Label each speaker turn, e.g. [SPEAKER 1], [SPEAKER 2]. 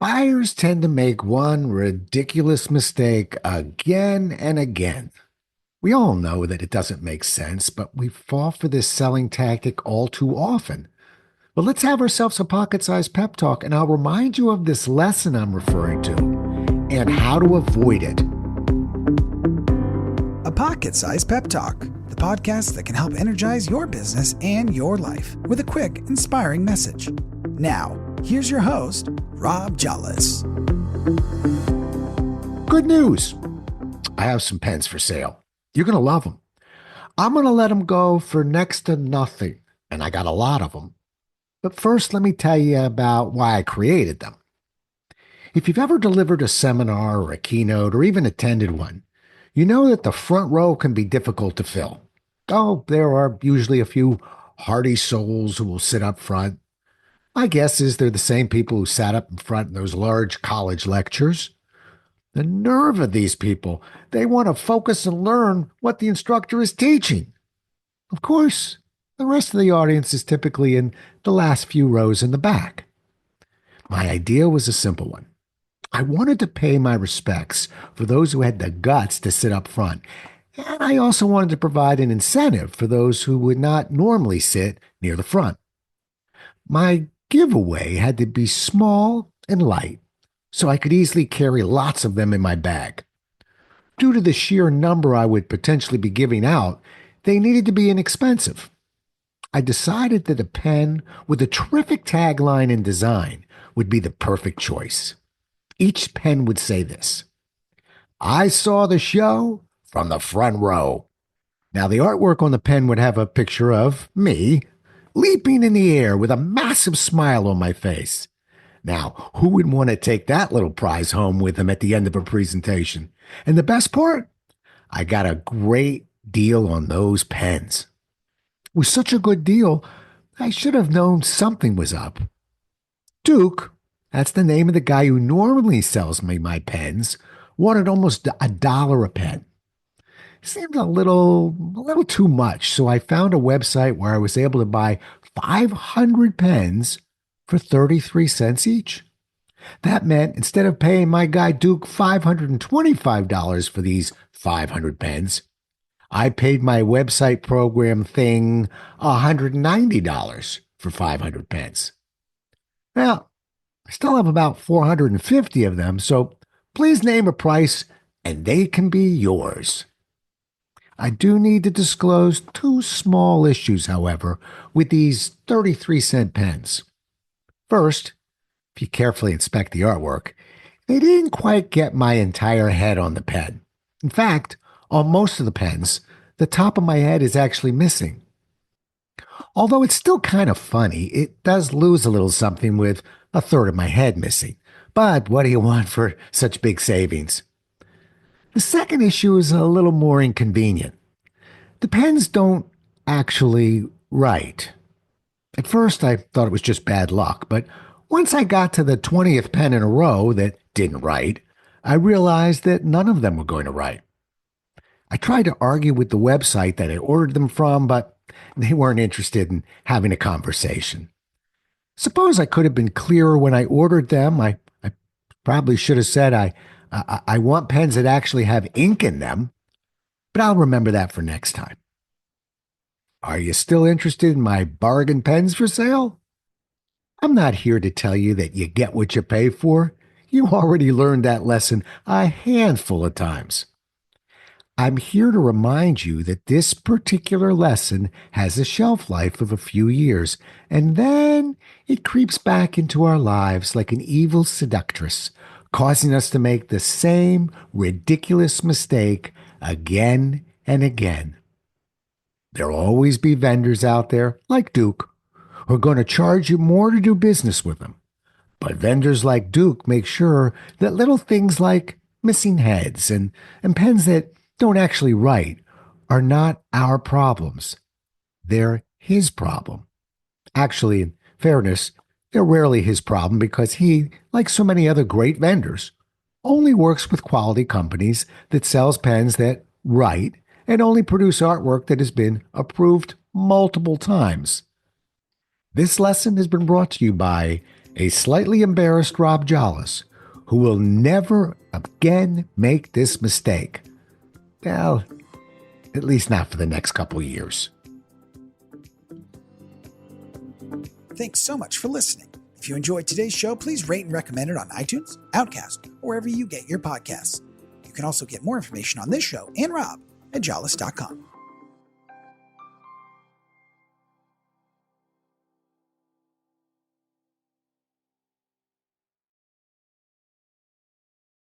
[SPEAKER 1] Buyers tend to make one ridiculous mistake again and again. We all know that it doesn't make sense, but we fall for this selling tactic all too often. But let's have ourselves a pocket sized pep talk, and I'll remind you of this lesson I'm referring to and how to avoid it.
[SPEAKER 2] A Pocket Size Pep Talk, the podcast that can help energize your business and your life with a quick, inspiring message. Now, here's your host, Rob Jolles.
[SPEAKER 1] Good news! I have some pens for sale. You're going to love them. I'm going to let them go for next to nothing, and I got a lot of them. But first, let me tell you about why I created them. If you've ever delivered a seminar or a keynote or even attended one, you know that the front row can be difficult to fill. Oh, there are usually a few hardy souls who will sit up front. My guess is they're the same people who sat up in front in those large college lectures. The nerve of these people. They want to focus and learn what the instructor is teaching. Of course, the rest of the audience is typically in the last few rows in the back. My idea was a simple one. I wanted to pay my respects for those who had the guts to sit up front, and I also wanted to provide an incentive for those who would not normally sit near the front. My giveaway had to be small and light, so I could easily carry lots of them in my bag. Due to the sheer number I would potentially be giving out, they needed to be inexpensive. I decided that a pen with a terrific tagline and design would be the perfect choice. Each pen would say this: I saw the show from the front row. Now, the artwork on the pen would have a picture of me leaping in the air with a massive smile on my face. Now, who would want to take that little prize home with them at the end of a presentation? And the best part? I got a great deal on those pens. It was such a good deal, I should have known something was up. Duke, that's the name of the guy who normally sells me my pens, wanted almost $1 a pen. Seemed a little too much, so I found a website where I was able to buy 500 pens for 33 cents each. That meant instead of paying my guy Duke $525 for these 500 pens, I paid my website program thing $190 for 500 pens. Well, I still have about 450 of them, so please name a price and they can be yours. I do need to disclose two small issues, however, with these 33-cent pens. First, if you carefully inspect the artwork, they didn't quite get my entire head on the pen. In fact, on most of the pens, the top of my head is actually missing. Although it's still kind of funny, it does lose a little something with a third of my head missing. But what do you want for such big savings? The second issue is a little more inconvenient. The pens don't actually write. At first, I thought it was just bad luck, but once I got to the 20th pen in a row that didn't write, I realized that none of them were going to write. I tried to argue with the website that I ordered them from, but they weren't interested in having a conversation. Suppose I could have been clearer when I ordered them. I probably should have said I want pens that actually have ink in them, but I'll remember that for next time. Are you still interested in my bargain pens for sale? I'm not here to tell you that you get what you pay for. You already learned that lesson a handful of times. I'm here to remind you that this particular lesson has a shelf life of a few years, and then it creeps back into our lives like an evil seductress, causing us to make the same ridiculous mistake again and again. There'll always be vendors out there, like Duke, who are going to charge you more to do business with them. But vendors like Duke make sure that little things like missing heads and pens that don't actually write are not our problems. They're his problem. Actually, in fairness, they're rarely his problem because he, like so many other great vendors, only works with quality companies that sells pens that write and only produce artwork that has been approved multiple times. This lesson has been brought to you by a slightly embarrassed Rob Jolles, who will never again make this mistake. Well, at least not for the next couple years.
[SPEAKER 2] Thanks so much for listening. If you enjoyed today's show, please rate and recommend it on iTunes, Outcast, or wherever you get your podcasts. You can also get more information on this show and Rob at jolles.com.